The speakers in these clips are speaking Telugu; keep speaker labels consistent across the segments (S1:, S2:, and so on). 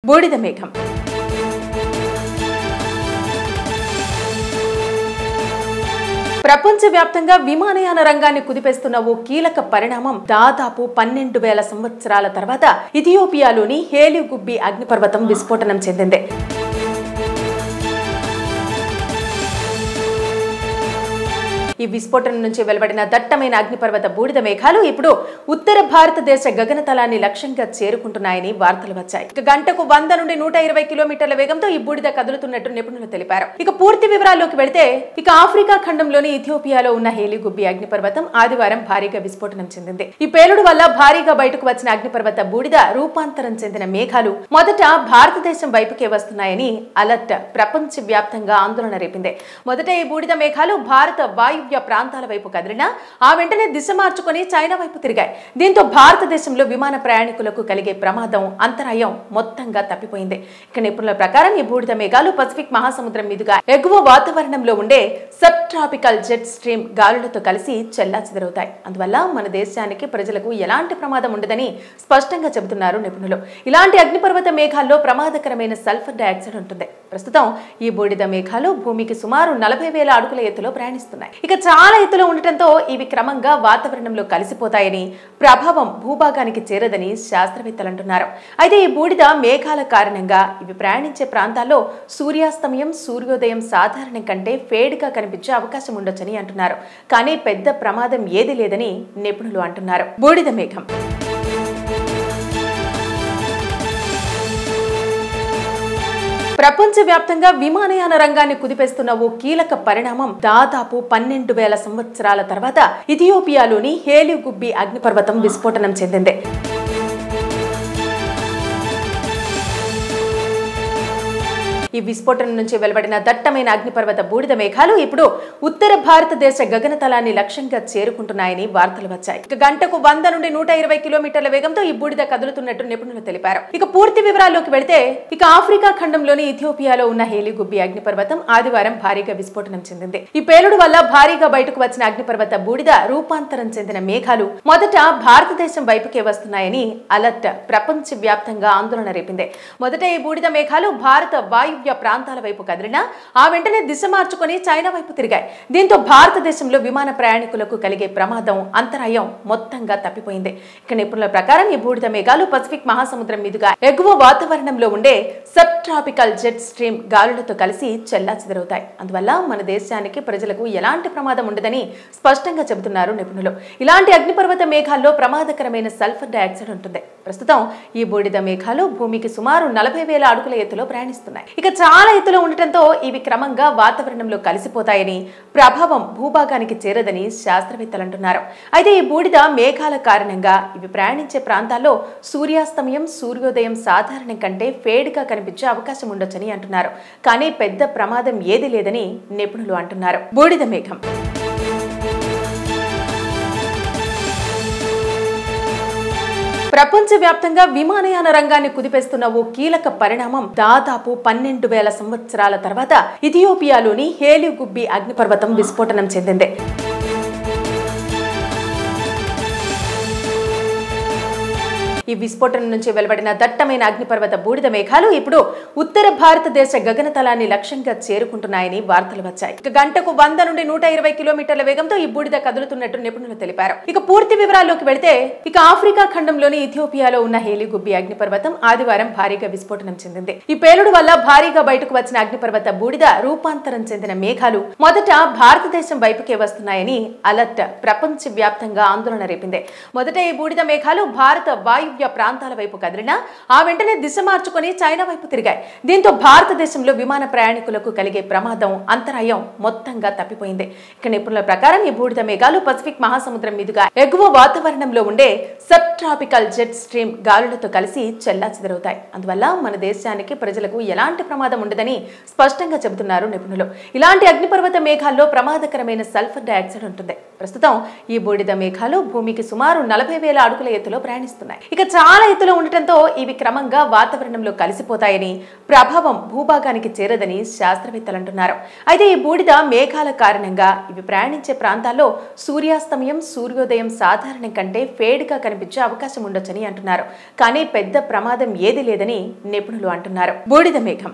S1: బూడిద మేఘం. ప్రపంచవ్యాప్తంగా విమానయాన రంగాన్ని కుదిపేస్తున్న ఓ కీలక పరిణామం దాదాపు 12,000 సంవత్సరాల తర్వాత ఇథియోపియాలోని హేలి గుబ్బి అగ్నిపర్వతం విస్ఫోటనం చెందింది. ఈ విస్ఫోటనం నుంచి వెలువడిన దట్టమైన అగ్నిపర్వత బూడిద మేఘాలు ఇప్పుడు ఉత్తర భారతదేశ గగనతలాన్ని లక్ష్యంగా చేరుకుంటున్నాయని వార్తలు వచ్చాయి. గంటకు 100 నుండి 120 కిలోమీటర్ల వేగంతో ఈ బూడిద కదులుతున్నట్టు నిపుణులు తెలిపారు. పూర్తి వివరాల్లోకి వెళితే ఆఫ్రికా ఖండంలోని ఇథియోపియాలో ఉన్న హేలి గుబ్బి అగ్నిపర్వతం ఆదివారం భారీగా విస్ఫోటనం చెందింది. ఈ పేలుడు వల్ల భారీగా బయటకు వచ్చిన అగ్నిపర్వత బూడిద రూపాంతరం చెందిన మేఘాలు మొదట భారతదేశం వైపుకే వస్తున్నాయని అలర్ట్ ప్రపంచ వ్యాప్తంగా ఆందోళన రేపింది. మొదట ఈ బూడిద మేఘాలు భారత వాయు ప్రాంతాల వైపు కదిలినా ఆ వెంటనే దిశ మార్చుకుని చైనా వైపు తిరిగాయి. దీంతో భారతదేశంలో విమాన ప్రయాణికులకు కలిగే ప్రమాదం అంతరాయం మొత్తంగా తప్పిపోయింది. నిపుణుల ప్రకారం ఈ బూడిద మేఘాలు పసిఫిక్ మహాసముద్రం మీదుగా ఎగువ వాతావరణంలో ఉండే సబ్ ట్రాపికల్ జెట్ స్ట్రీమ్ గాలులతో కలిసి చెల్లాచెదరవుతాయి. అందువల్ల మన దేశానికి ప్రజలకు ఎలాంటి ప్రమాదం ఉండదని స్పష్టంగా చెబుతున్నారు నిపుణులు. ఇలాంటి అగ్నిపర్వత మేఘాల్లో ప్రమాదకరమైన సల్ఫర్ డయాక్సైడ్ ఉంటుంది. ప్రస్తుతం ఈ బూడిద మేఘాలు భూమికి సుమారు 40,000 అడుగుల ఎత్తులో ప్రయాణిస్తున్నాయి. చాలా ఎత్తులో ఉండటంతో ఇవి క్రమంగా వాతావరణంలో కలిసిపోతాయని, ప్రభావం భూభాగానికి చేరదని శాస్త్రవేత్తలు అంటున్నారు. అయితే ఈ బూడిద మేఘాల కారణంగా ఇవి ప్రయాణించే ప్రాంతాల్లో సూర్యాస్తమయం, సూర్యోదయం సాధారణం కంటే ఫేడ్గా కనిపించే అవకాశం ఉండొచ్చని అంటున్నారు. కానీ పెద్ద ప్రమాదం ఏది లేదని నిపుణులు అంటున్నారు. బూడిద మేఘం ప్రపంచవ్యాప్తంగా విమానయాన రంగాన్ని కుదిపేస్తున్న ఓ కీలక పరిణామం దాదాపు 12,000 సంవత్సరాల తర్వాత ఇథియోపియాలోని హేలి గుబ్బి అగ్నిపర్వతం విస్ఫోటనం చెందింది. ఈ విస్ఫోటనం నుంచి వెలువడిన దట్టమైన అగ్నిపర్వత బూడిద మేఘాలు ఇప్పుడు ఉత్తర భారతదేశ గగనతలాన్ని లక్ష్యంగా చేరుకుంటున్నాయని వార్తలు వచ్చాయి. గంటకు 100 నుండి 120 కిలోమీటర్ల వేగంతో ఈ బూడిద కదులుతున్నట్టు నిపుణులు తెలిపారు. పూర్తి వివరాల్లోకి వెళితే ఆఫ్రికా ఖండంలోని ఇథియోపియాలో ఉన్న హేలి గుబ్బి అగ్నిపర్వతం ఆదివారం భారీగా విస్ఫోటనం చెందింది. ఈ పేలుడు వల్ల భారీగా బయటకు వచ్చిన అగ్నిపర్వత బూడిద రూపాంతరం చెందిన మేఘాలు మొదట భారతదేశం వైపుకే వస్తున్నాయని అలర్ట్ ప్రపంచ వ్యాప్తంగా ఆందోళన రేపింది. మొదట ఈ బూడిద మేఘాలు భారత వాయు ప్రాంతాల వైపు కదిలినా ఆ వెంటనే దిశ మార్చుకుని చైనా వైపు తిరిగాయి. దీంతో భారతదేశంలో విమాన ప్రయాణికులకు కలిగే ప్రమాదం అంతరాయం మొత్తంగా తప్పిపోయింది. నిపుణుల ప్రకారం ఈ బూడిద మేఘాలు పసిఫిక్ మహాసముద్రం మీదుగా ఎగువ వాతావరణంలో ఉండే సబ్ ట్రాపికల్ జెట్ స్ట్రీమ్ గాలులతో కలిసి చెల్లాచెదరవుతాయి. అందువల్ల మన దేశానికి ప్రజలకు ఎలాంటి ప్రమాదం ఉండదని స్పష్టంగా చెబుతున్నారు నిపుణులు. ఇలాంటి అగ్నిపర్వత మేఘాల్లో ప్రమాదకరమైన సల్ఫర్ డయాక్సైడ్ ఉంటుంది. ప్రస్తుతం ఈ బూడిద మేఘాలు భూమికి సుమారు 40,000 అడుగుల ఎత్తులో ప్రయాణిస్తున్నాయి. చాలా ఎత్తులో ఉండటంతో ఇవి క్రమంగా వాతావరణంలో కలిసిపోతాయని, ప్రభావం భూభాగానికి చేరదని శాస్త్రవేత్తలు అంటున్నారు. అయితే ఈ బూడిద మేఘాల కారణంగా ఇవి ప్రయాణించే ప్రాంతాల్లో సూర్యాస్తమయం, సూర్యోదయం సాధారణం కంటే ఫేడ్గా కనిపించే అవకాశం ఉండొచ్చని అంటున్నారు. కానీ పెద్ద ప్రమాదం ఏది లేదని నిపుణులు అంటున్నారు. బూడిద మేఘం ప్రపంచవ్యాప్తంగా విమానయాన రంగాన్ని కుదిపేస్తున్న ఓ కీలక పరిణామం దాదాపు 12,000 సంవత్సరాల తర్వాత ఇథియోపియాలోని హేలి గుబ్బి అగ్నిపర్వతం విస్ఫోటనం చెందింది. ఈ విస్ఫోటనం నుంచి వెలువడిన దట్టమైన అగ్నిపర్వత బూడిద మేఘాలు ఇప్పుడు ఉత్తర భారతదేశ గగనతలాన్ని లక్ష్యంగా చేరుకుంటున్నాయని వార్తలు వచ్చాయి. గంటకు 100 నుండి 120 కిలోమీటర్ల వేగంతో ఈ బూడిద కదులుతున్నట్టు నిపుణులు తెలిపారు. పూర్తి వివరాల్లోకి వెళితే ఆఫ్రికా ఖండంలోని ఇథియోపియాలో ఉన్న హేలి గుబ్బి అగ్నిపర్వతం ఆదివారం భారీగా విస్ఫోటనం చెందింది. ఈ పేలుడు వల్ల భారీగా బయటకు వచ్చిన అగ్నిపర్వత బూడిద రూపాంతరం చెందిన మేఘాలు మొదట భారతదేశం వైపుకే వస్తున్నాయని అలర్ట్ ప్రపంచ వ్యాప్తంగా ఆందోళన రేపింది. మొదట ఈ బూడిద మేఘాలు భారత వాయు ప్రాంతాల వైపు కదిలినా ఆ వెంటనే దిశ మార్చుకుని చైనా వైపు తిరిగాయి. దీంతో భారతదేశంలో విమాన ప్రయాణికులకు కలిగే ప్రమాదం అంతరాయం మొత్తంగా తప్పిపోయింది. నిపుణుల ప్రకారం ఈ బూడిద మేఘాలు పసిఫిక్ మహాసముద్రం మీదుగా ఎగువ వాతావరణంలో ఉండే సబ్ ట్రాపికల్ జెట్ స్ట్రీమ్ గాలులతో కలిసి చెల్లాచెదరవుతాయి. అందువల్ల మన దేశానికి ప్రజలకు ఎలాంటి ప్రమాదం ఉండదని స్పష్టంగా చెబుతున్నారు నిపుణులు. ఇలాంటి అగ్నిపర్వత మేఘాల్లో ప్రమాదకరమైన సల్ఫర్ డయాక్సైడ్ ఉంటుంది. ప్రస్తుతం ఈ బూడిద మేఘాలు భూమికి సుమారు 40,000 అడుగుల ఎత్తులో ప్రయాణిస్తున్నాయి. చాలా ఎత్తులో ఉండటంతో ఇవి క్రమంగా వాతావరణంలో కలిసిపోతాయని, ప్రభావం భూభాగానికి చేరదని శాస్త్రవేత్తలు అంటున్నారు. అయితే ఈ బూడిద మేఘాల కారణంగా ఇవి ప్రయాణించే ప్రాంతాల్లో సూర్యాస్తమయం, సూర్యోదయం సాధారణం కంటే ఫేడ్గా కనిపించే అవకాశం ఉండొచ్చని అంటున్నారు. కానీ పెద్ద ప్రమాదం ఏది లేదని నిపుణులు అంటున్నారు. బూడిద మేఘం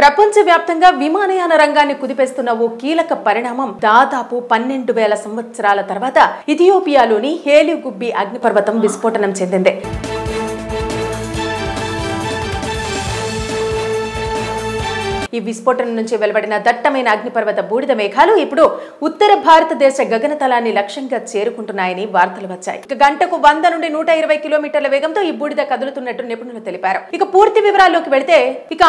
S1: ప్రపంచవ్యాప్తంగా విమానయాన రంగాన్ని కుదిపేస్తున్న ఓ కీలక పరిణామం దాదాపు 12,000 సంవత్సరాల తర్వాత ఇథియోపియాలోని హేలిగుబ్బి అగ్నిపర్వతం విస్ఫోటనం చెందింది. ఈ విస్ఫోటనం నుంచి వెలువడిన దట్టమైన అగ్నిపర్వత బూడిద మేఘాలు ఇప్పుడు ఉత్తర భారతదేశ గగనతలాన్ని లక్ష్యంగా చేరుకుంటున్నాయని వార్తలు వచ్చాయి. గంటకు 100 నుండి 120 కిలోమీటర్ల వేగంతో ఈ బూడిద కదులుతున్నట్టు నిపుణులు తెలిపారు. పూర్తి వివరాల్లోకి వెళితే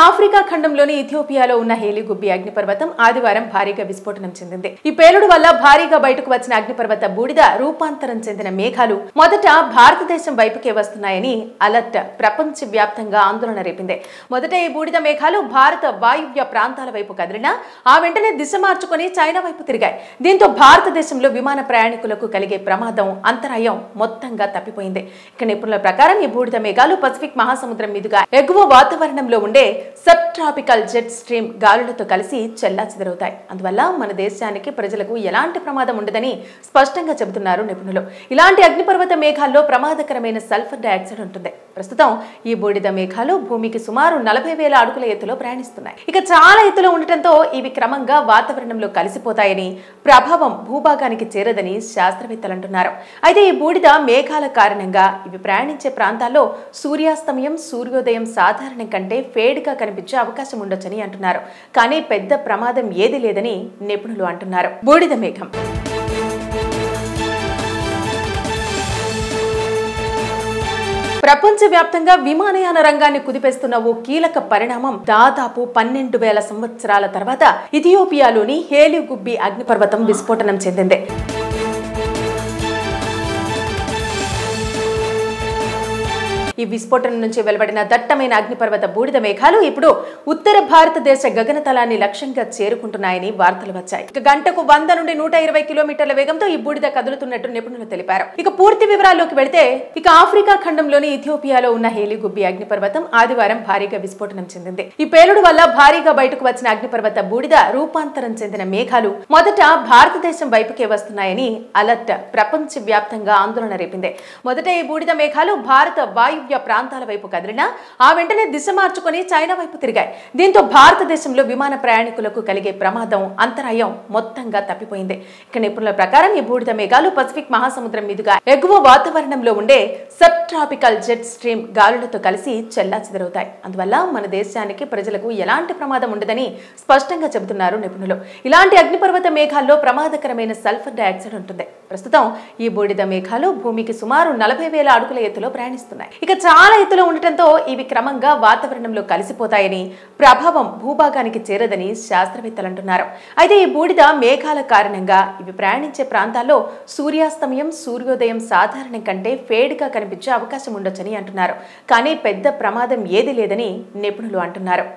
S1: ఆఫ్రికా ఖండంలోని ఇథియోపియాలో ఉన్న హేలిగుబ్బి అగ్నిపర్వతం ఆదివారం భారీగా విస్ఫోటనం చెందింది. ఈ పేలుడు వల్ల భారీగా బయటకు వచ్చిన అగ్నిపర్వత బూడిద రూపాంతరం చెందిన మేఘాలు మొదట భారతదేశం వైపుకే వస్తున్నాయని అలర్ట్ ప్రపంచ వ్యాప్తంగా ఆందోళన రేపింది. మొదట ఈ బూడిద మేఘాలు భారత వాయు ప్రాంతాల వైపు కదిలినా ఆ వెంటనే దిశ మార్చుకుని చైనా వైపు తిరిగాయి. దీంతో భారతదేశంలో విమాన ప్రయాణికులకు కలిగే ప్రమాదం, అంతరాయం మొత్తంగా తప్పిపోయింది. నిపుణుల ప్రకారం ఈ బూడిద మేఘాలు పసిఫిక్ మహాసముద్రం మీదుగా ఎగువ వాతావరణంలో ఉండే సబ్ ట్రాపికల్ జెట్ స్ట్రీమ్ గాలులతో కలిసి చెల్లాచెదరవుతాయి. అందువల్ల మన దేశానికి, ప్రజలకు ఎలాంటి ప్రమాదం ఉండదని స్పష్టంగా చెబుతున్నారు నిపుణులు. ఇలాంటి అగ్నిపర్వత మేఘాల్లో ప్రమాదకరమైన సల్ఫర్ డయాక్సైడ్ ఉంటుంది. ప్రస్తుతం ఈ బూడిద మేఘాలు భూమికి సుమారు 40,000 అడుగుల ఎత్తులో ప్రయాణిస్తున్నాయి. చాలా ఎత్తులో ఉండటంతో ఇవి క్రమంగా వాతావరణంలో కలిసిపోతాయని, ప్రభావం భూభాగానికి చేరదని శాస్త్రవేత్తలు అంటున్నారు. అయితే ఈ బూడిద మేఘాల కారణంగా ఇవి ప్రయాణించే ప్రాంతాల్లో సూర్యాస్తమయం, సూర్యోదయం సాధారణం కంటే ఫేడ్గా కనిపించే అవకాశం ఉండొచ్చని అంటున్నారు. కానీ పెద్ద ప్రమాదం ఏది లేదని నిపుణులు అంటున్నారు. బూడిద మేఘం ప్రపంచవ్యాప్తంగా విమానయాన రంగాన్ని కుదిపేస్తున్న ఓ కీలక పరిణామం దాదాపు 12,000 సంవత్సరాల తర్వాత ఇథియోపియాలోని హేలిగుబ్బి అగ్నిపర్వతం విస్ఫోటనం చెందింది. ఈ విస్ఫోటనం నుంచి వెలువడిన దట్టమైన అగ్నిపర్వత బూడిద మేఘాలు ఇప్పుడు ఉత్తర భారతదేశ గగనతలాన్ని లక్ష్యంగా చేరుకుంటున్నాయని వార్తలు వచ్చాయి. గంటకు 100 నుండి 120 కిలోమీటర్ల వేగంతో ఈ బూడిద కదులుతున్నట్టు నిపుణులు తెలిపారు. పూర్తి వివరాల్లోకి వెళితే ఆఫ్రికా ఖండంలోని ఇథియోపియాలో ఉన్న హేలిగుబ్బి అగ్నిపర్వతం ఆదివారం భారీగా విస్ఫోటనం చెందింది. ఈ పేలుడు వల్ల భారీగా బయటకు వచ్చిన అగ్నిపర్వత బూడిద రూపాంతరం చెందిన మేఘాలు మొదట భారతదేశం వైపుకే వస్తున్నాయని అలర్ట్ ప్రపంచ వ్యాప్తంగా ఆందోళన రేపింది. మొదట ఈ బూడిద మేఘాలు భారత వాయువ్య ప్రాంతాల వైపు కదిలినా ఆ వెంటనే దిశ మార్చుకుని చైనా వైపు తిరిగాయి. దీంతో భారతదేశంలో విమాన ప్రయాణికులకు కలిగే ప్రమాదం, అంతరాయం మొత్తంగా తప్పిపోయింది. నిపుణుల ప్రకారం ఈ బూడిద మేఘాలు పసిఫిక్ మహాసముద్రం మీదుగా ఎగువ వాతావరణంలో ఉండే సబ్ ట్రాపికల్ జెట్ స్ట్రీమ్ గాలులతో కలిసి చెల్లాచెదరవుతాయి. అందువల్ల మన దేశానికి, ప్రజలకు ఎలాంటి ప్రమాదం ఉండదని స్పష్టంగా చెబుతున్నారు నిపుణులు. ఇలాంటి అగ్నిపర్వత మేఘాల్లో ప్రమాదకరమైన సల్ఫర్ డయాక్సైడ్ ఉంటుంది. ప్రస్తుతం ఈ బూడిద మేఘాలు భూమికి సుమారు 40,000 అడుగుల ఎత్తులో ప్రయాణిస్తున్నాయి. చాలా ఎత్తులో ఉండటంతో ఇవి క్రమంగా వాతావరణంలో కలిసిపోతాయని, ప్రభావం భూభాగానికి చేరదని శాస్త్రవేత్తలు అంటున్నారు. అయితే ఈ బూడిద మేఘాల కారణంగా ఇవి ప్రయాణించే ప్రాంతాల్లో సూర్యాస్తమయం, సూర్యోదయం సాధారణం కంటే ఫేడ్గా కనిపించే అవకాశం ఉండొచ్చని అంటున్నారు. కానీ పెద్ద ప్రమాదం ఏది లేదని నిపుణులు అంటున్నారు.